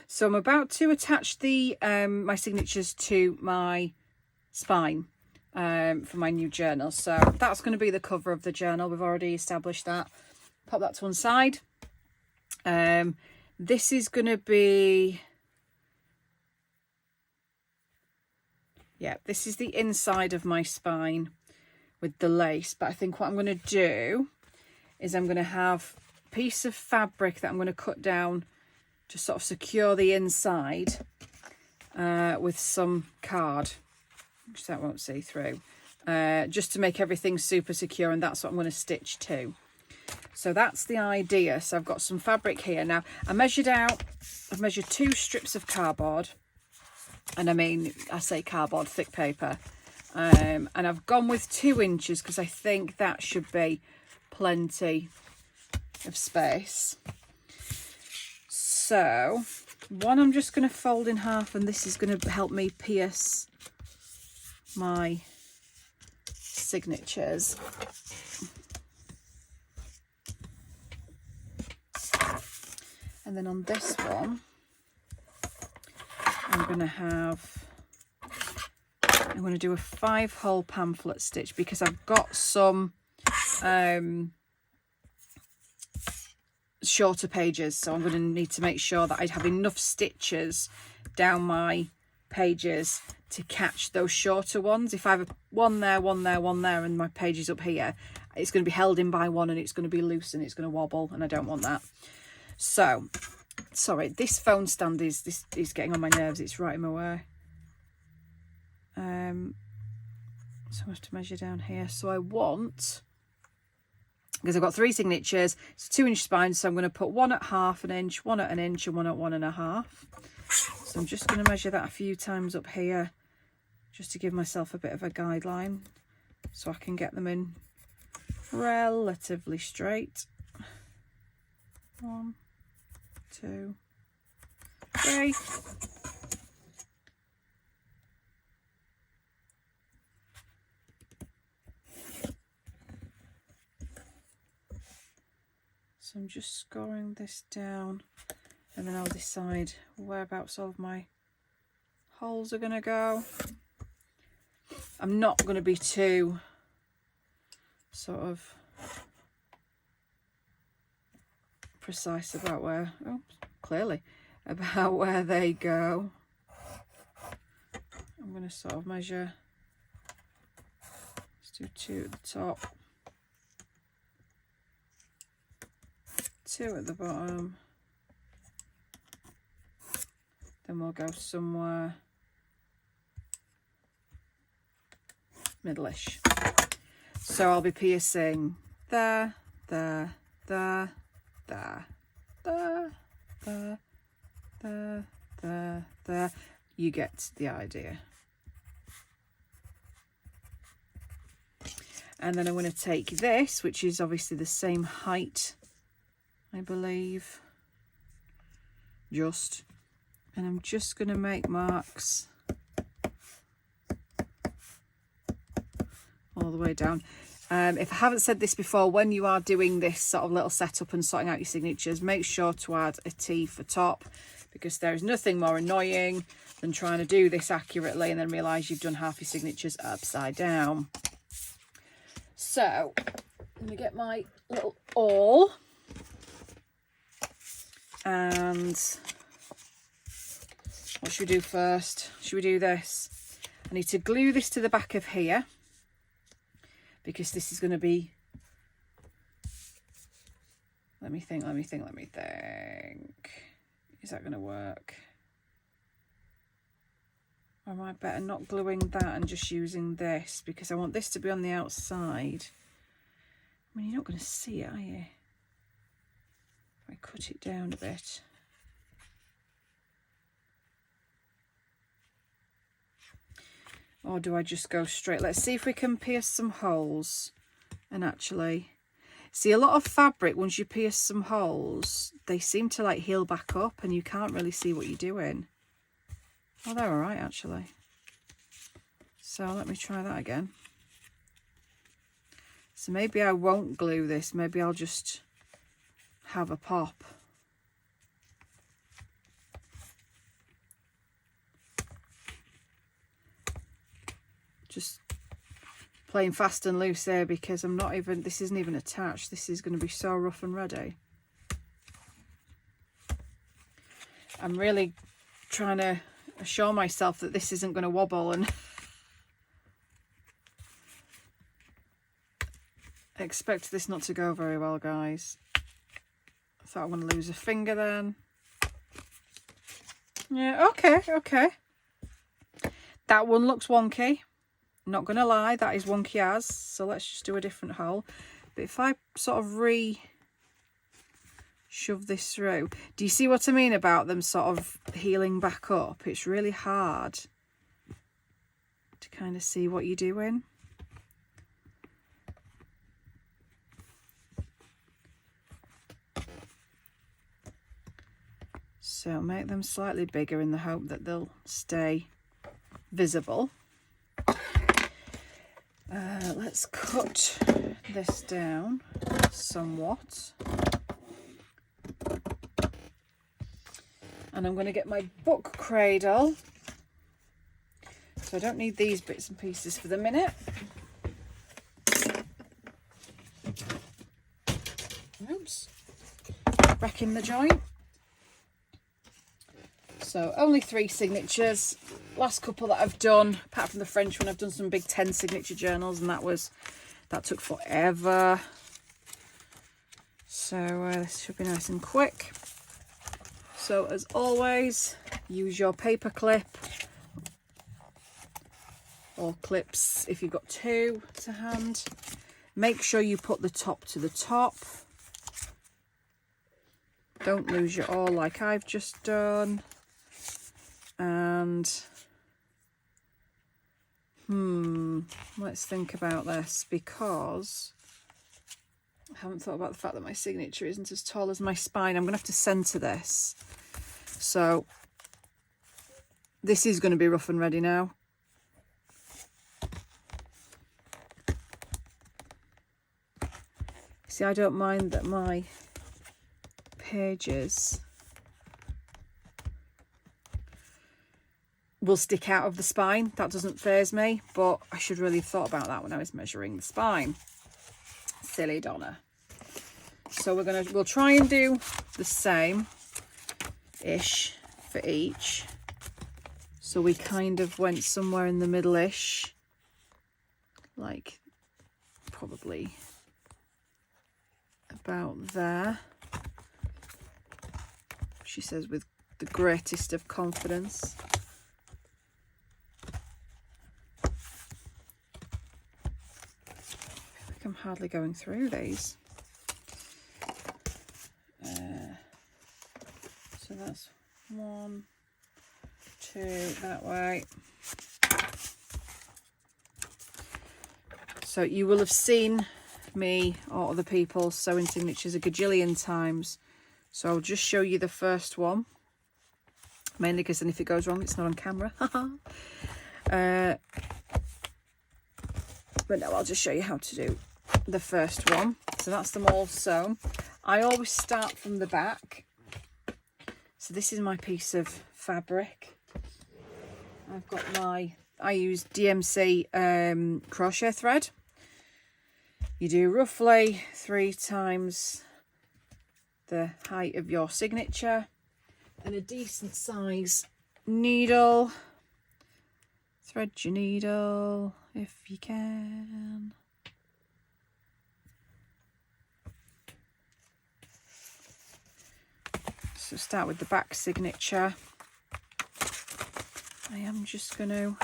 So I'm about to attach the my signatures to my spine for my new journal. So that's going to be the cover of the journal. We've already established that. Pop that to one side. This is going to be, yeah, this is the inside of my spine with the lace. But I think what I'm going to do is I'm going to have a piece of fabric that I'm going to cut down to sort of secure the inside with some card, which that won't see through, just to make everything super secure, and that's what I'm going to stitch to. So that's the idea. So I've got some fabric here. Now I've measured 2 strips of cardboard, and I mean, I say cardboard, thick paper, and I've gone with 2 inches because I think that should be plenty of space. So one I'm just going to fold in half, and this is going to help me pierce my signatures. And then on this one, I'm going to do a 5-hole pamphlet stitch because I've got some shorter pages, so I'm going to need to make sure that I have enough stitches down my pages to catch those shorter ones. If I have one there, and my page is up here, it's going to be held in by one, and it's going to be loose and it's going to wobble, and I don't want that. So, sorry, this phone stand is getting on my nerves. It's right in my way. So I have to measure down here. So I want, because I've got 3 signatures, it's 2-inch spine, so I'm going to put 1 at ½ an inch, 1 at 1 inch, and 1 at 1.5. So I'm just going to measure that a few times up here, just to give myself a bit of a guideline, so I can get them in relatively straight. 1, 2, 3. So I'm just scoring this down, and then I'll decide whereabouts all of my holes are going to go. I'm not going to be too sort of precise about where, about where they go. I'm going to sort of measure, let's do 2 at the top, 2 at the bottom, then we'll go somewhere middle-ish. So I'll be piercing there, there, there, there, there, there, there, there, there. You get the idea. And then I'm going to take this, which is obviously the same height, I believe, and I'm just going to make marks all the way down. If I haven't said this before, when you are doing this sort of little setup and sorting out your signatures, make sure to add a T for top, because there is nothing more annoying than trying to do this accurately and then realise you've done half your signatures upside down. So let me get my little awl, and what should we do first? Should we do this? I need to glue this to the back of here, because this is going to be, let me think. Is that going to work? Or am I better not gluing that and just using this, because I want this to be on the outside. I mean, you're not going to see it, are you? If I cut it down a bit. Or do I just go straight? Let's see if we can pierce some holes and actually see. A lot of fabric, once you pierce some holes, they seem to like heal back up and you can't really see what you're doing. Oh, they're all right actually. So let me try that again. So maybe I won't glue this, maybe I'll just have a pop. Just playing fast and loose there, because I'm not even, this isn't even attached. This is going to be so rough and ready. I'm really trying to assure myself that this isn't going to wobble, and expect this not to go very well, guys. I thought I'm going to lose a finger then. Yeah, okay. That one looks wonky. Not going to lie, that is wonky as. So let's just do a different hole. But if I sort of shove this through, do you see what I mean about them sort of healing back up? It's really hard to kind of see what you're doing. So make them slightly bigger in the hope that they'll stay visible. Let's cut this down somewhat. And I'm going to get my book cradle. So I don't need these bits and pieces for the minute. Oops. Wrecking the joint. So only 3 signatures. Last couple that I've done, apart from the French one, I've done some big 10 signature journals, and that took forever. So this should be nice and quick. So as always, use your paper clip or clips if you've got 2 to hand. Make sure you put the top to the top. Don't lose your awl like I've just done. And let's think about this, because I haven't thought about the fact that my signature isn't as tall as my spine. I'm going to have to centre this. So this is going to be rough and ready now. See, I don't mind that my pages will stick out of the spine. That doesn't faze me, but I should really have thought about that when I was measuring the spine. Silly Donna. So we'll try and do the same ish for each. So we kind of went somewhere in the middle-ish, like probably about there. She says with the greatest of confidence. I'm hardly going through these. So that's 1, 2 that way. So you will have seen me or other people sewing signatures a gajillion times. So I'll just show you the first one. Mainly because then if it goes wrong, it's not on camera. But no, I'll just show you how to do the first one. So that's them all sewn. I always start from the back. So this is my piece of fabric. I've got I use DMC crochet thread. You do roughly 3 times the height of your signature, and a decent size needle. Thread your needle if you can. So start with the back signature. I am just going to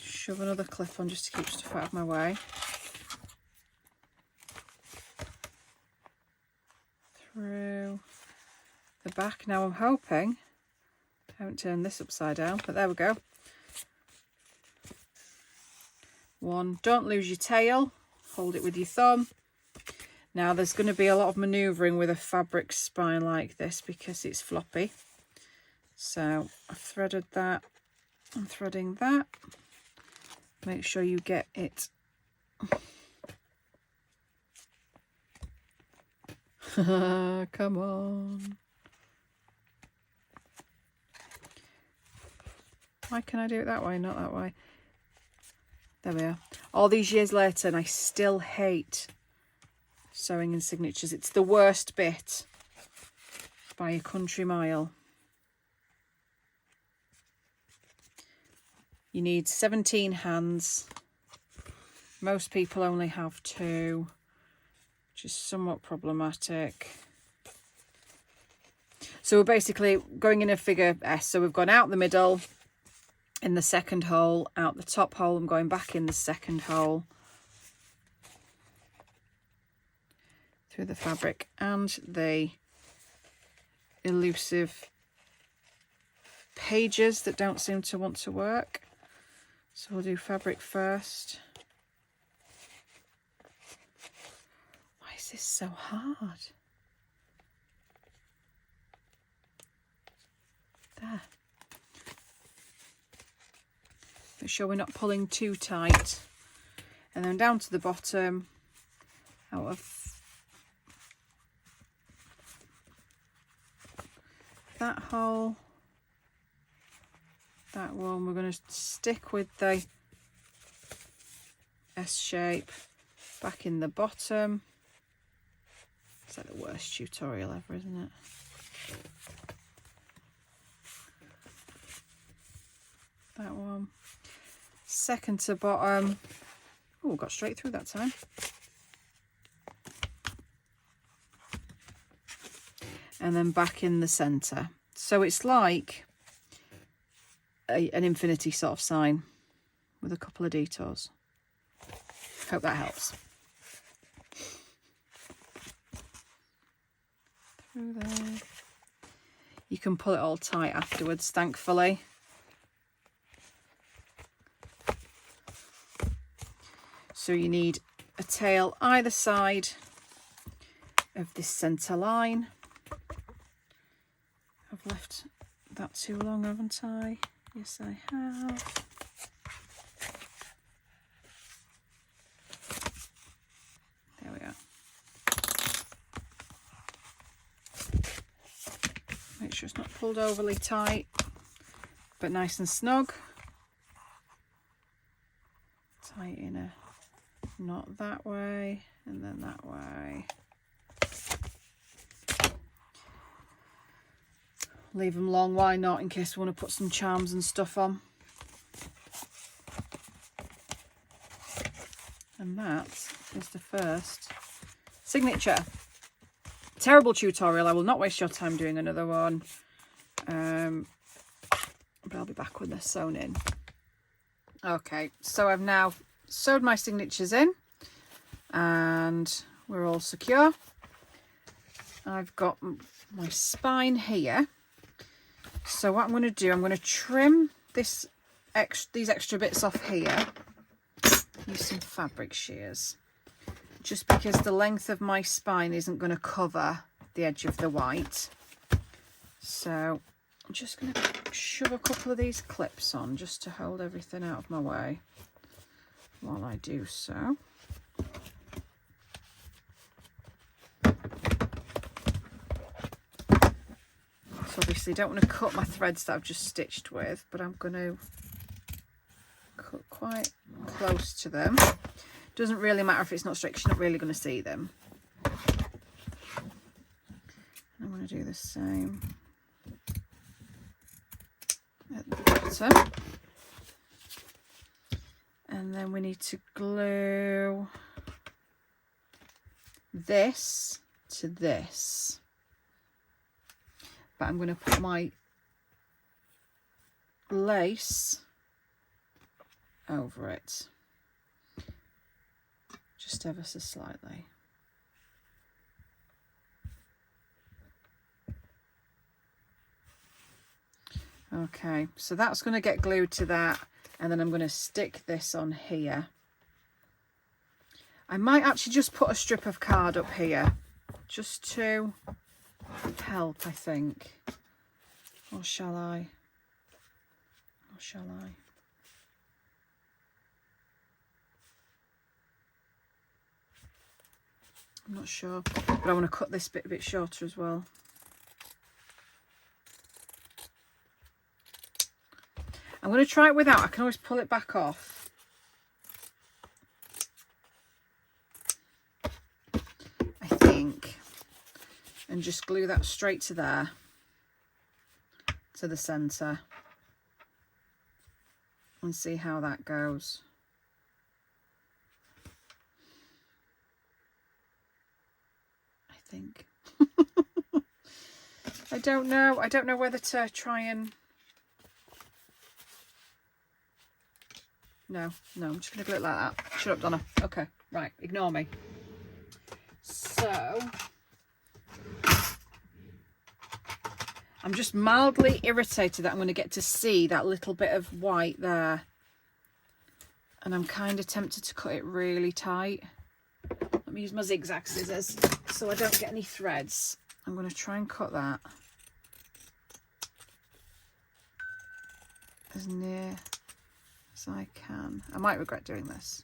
shove another clip on just to keep stuff out of my way. Through the back. Now I'm hoping I haven't turned this upside down, but there we go. 1. Don't lose your tail. Hold it with your thumb. Now there's going to be a lot of manoeuvring with a fabric spine like this because it's floppy. So I've threaded that. I'm threading that. Make sure you get it. Come on. Why can I do it that way, not that way? There we are. All these years later, and I still hate sewing in signatures. It's the worst bit by a country mile. You need 17 hands. Most people only have 2, which is somewhat problematic. So we're basically going in a figure S. So we've gone out the middle in the second hole, out the top hole, and going back in the second hole through the fabric and the elusive pages that don't seem to want to work. So we'll do fabric first. Why is this so hard? There. Make sure we're not pulling too tight. And then down to the bottom, out of that hole, that one, we're going to stick with the S shape back in the bottom. It's like the worst tutorial ever, isn't it? That one. Second to bottom. Oh, got straight through that time. And then back in the centre. So it's like an infinity sort of sign with a couple of detours. Hope that helps. Through there. You can pull it all tight afterwards, thankfully. So you need a tail either side of this centre line. I've left that too long, haven't I? Yes, I have. There we are. Make sure it's not pulled overly tight, but nice and snug. Tighten a knot that way and then that way. Leave them long, why not, in case we want to put some charms and stuff on. And that is the first signature. Terrible tutorial. I will not waste your time doing another one. But I'll be back when they're sewn in. Okay, so I've now sewed my signatures in and we're all secure. I've got my spine here. So what I'm going to do, I'm going to trim these extra bits off here. Use some fabric shears. Just because the length of my spine isn't going to cover the edge of the white. So I'm just going to shove a couple of these clips on just to hold everything out of my way while I do so. So obviously don't want to cut my threads that I've just stitched with, but I'm going to cut quite close to them. Doesn't really matter if it's not straight, 'cause you're not really going to see them. I'm going to do the same at the bottom. And then we need to glue this to this. But I'm going to put my lace over it, just ever so slightly. Okay, so that's going to get glued to that, and then I'm going to stick this on here. I might actually just put a strip of card up here, just to help, I think. Or shall I? Or shall I? I'm not sure, but I want to cut this bit a bit shorter as well. I'm going to try it without. I can always pull it back off. I think. And just glue that straight to there. To the centre. And see how that goes. I think. I don't know. I don't know whether to try and... No, I'm just going to glue it like that. Shut up, Donna. Okay, right, ignore me. So, I'm just mildly irritated that I'm going to get to see that little bit of white there. And I'm kind of tempted to cut it really tight. Let me use my zigzag scissors so I don't get any threads. I'm going to try and cut that as near as I can. I might regret doing this.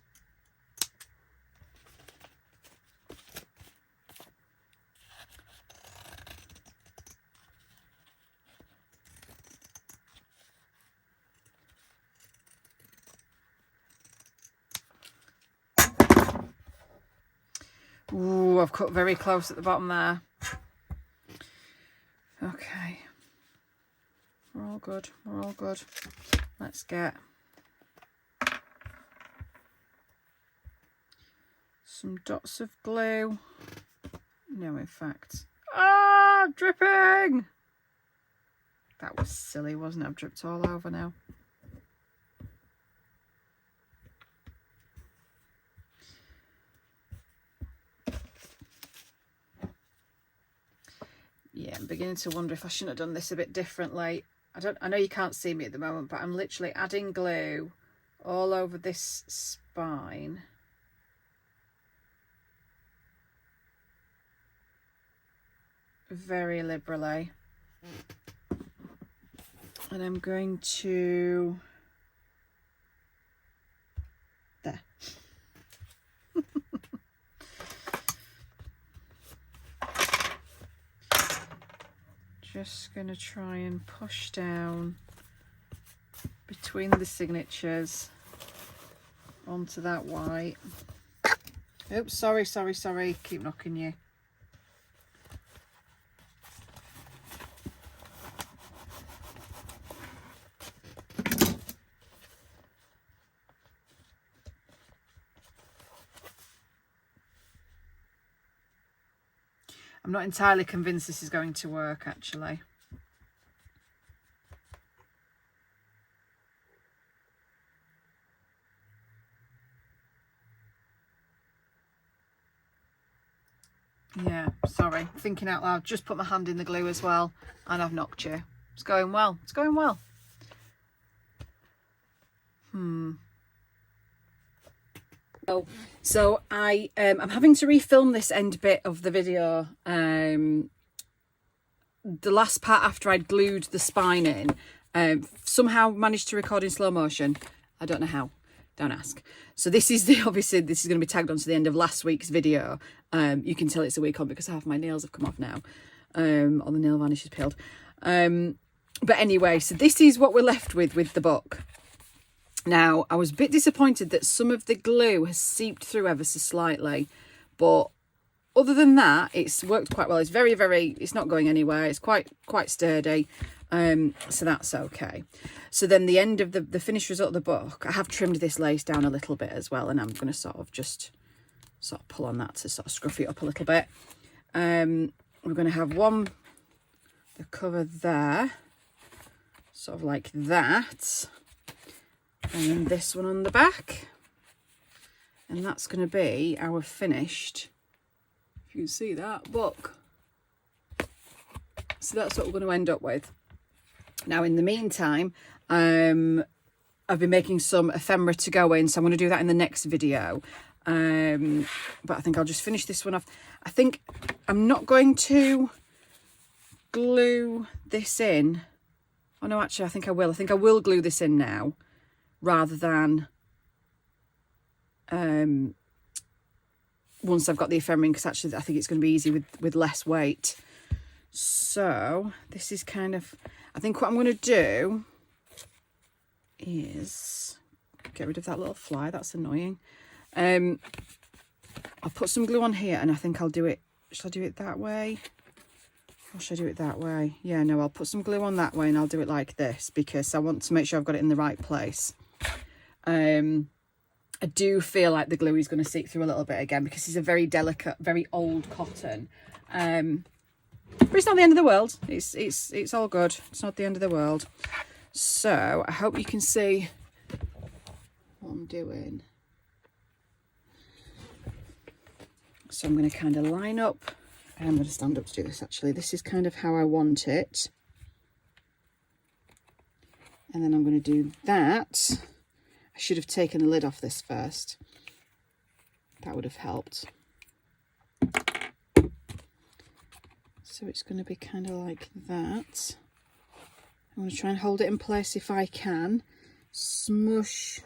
Ooh, I've cut very close at the bottom there. Okay. We're all good. We're all good. Let's get some dots of glue. No, in fact. Ah, dripping! That was silly, wasn't it? I've dripped all over now. Yeah, I'm beginning to wonder if I shouldn't have done this a bit differently. I know you can't see me at the moment, but I'm literally adding glue all over this spine. Very liberally. And I'm going to... There. Just going to try and push down between the signatures onto that white. Oops, sorry. Keep knocking you. I'm not entirely convinced this is going to work, actually. Yeah, sorry. Thinking out loud. Just put my hand in the glue as well, and I've knocked you. It's going well. It's going well. So I'm having to refilm this end bit of the video. The last part after I'd glued the spine in, somehow managed to record in slow motion. I don't know how. Don't ask. So this is obviously this is going to be tagged onto the end of last week's video. You can tell it's a week on because half my nails have come off now. Or the nail varnish is peeled. But anyway, so this is what we're left with the book. Now, I was a bit disappointed that some of the glue has seeped through ever so slightly, but other than that, it's worked quite well. It's very, it's not going anywhere. It's quite sturdy, so that's okay. So then the end of the finished result of the book, I have trimmed this lace down a little bit as well, and I'm going to sort of pull on that to sort of scruff it up a little bit. We're going to have the cover there, sort of like that. And then this one on the back. And that's going to be our finished, if you can see that, book. So that's what we're going to end up with. Now, in the meantime, I've been making some ephemera to go in, so I'm going to do that in the next video. But I think I'll just finish this one off. I think I'm not going to glue this in. Oh, no, actually, I think I will. I think I will glue this in now, rather than once I've got the ephemera in, because actually I think it's going to be easy with less weight. So this is kind of, I think what I'm going to do is get rid of that little fly. That's annoying. I'll put some glue on here, and I think I'll do it. Should I do it that way? Or should I do it that way? Yeah, no, I'll put some glue on that way, and I'll do it like this because I want to make sure I've got it in the right place. I do feel like the glue is going to seep through a little bit again because it's a very delicate, very old cotton. But it's not the end of the world. It's all good. It's not the end of the world. So I hope you can see what I'm doing. So I'm going to kind of line up. I'm going to stand up to do this actually. This is kind of how I want it. And then I'm going to do that. I should have taken the lid off this first. That would have helped. So it's going to be kind of like that. I'm going to try and hold it in place if I can. Smush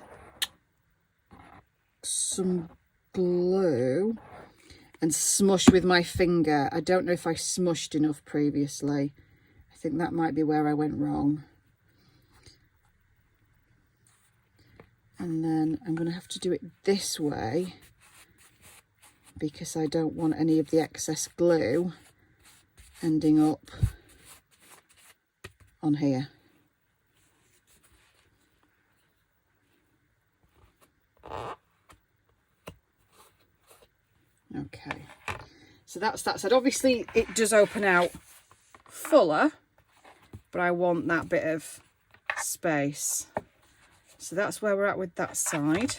some glue and smush with my finger. I don't know if I smushed enough previously. I think that might be where I went wrong. And then I'm going to have to do it this way because I don't want any of the excess glue ending up on here. Okay, so that's that side. Obviously it does open out fuller, but I want that bit of space. So that's where we're at with that side.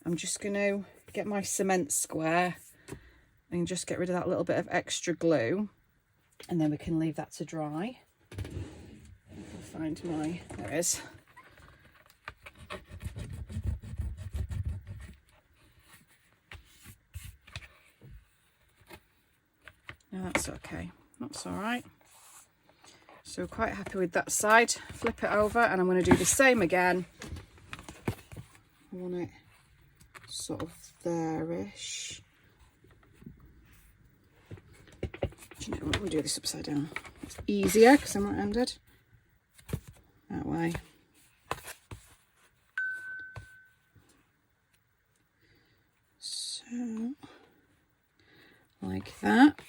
I'm just going to get my cement square and just get rid of that little bit of extra glue, and then we can leave that to dry. I'll find my, there it is. No, that's okay. That's all right. So quite happy with that side. Flip it over and I'm going to do the same again. I want it sort of there-ish. Do you know what? We'll do this upside down. It's easier because I'm right-handed. That way. So, like that.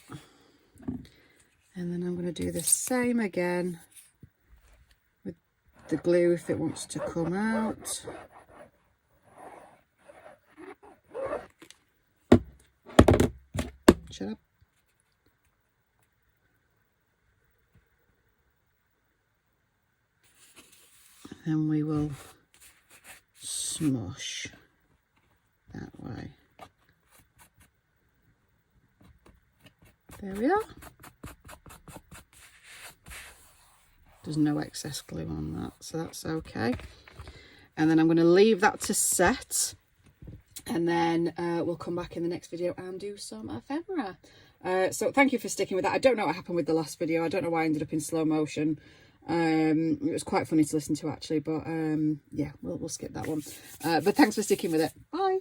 And then I'm going to do the same again with the glue if it wants to come out. Shut up. And we will smush that way. There we are. There's no excess glue on that, so that's okay. And then I'm going to leave that to set, and then we'll come back in the next video and do some ephemera. So thank you for sticking with that. I don't know what happened with the last video. I don't know why I ended up in slow motion. It was quite funny to listen to actually, but yeah, we'll skip that one. But thanks for sticking with it. Bye.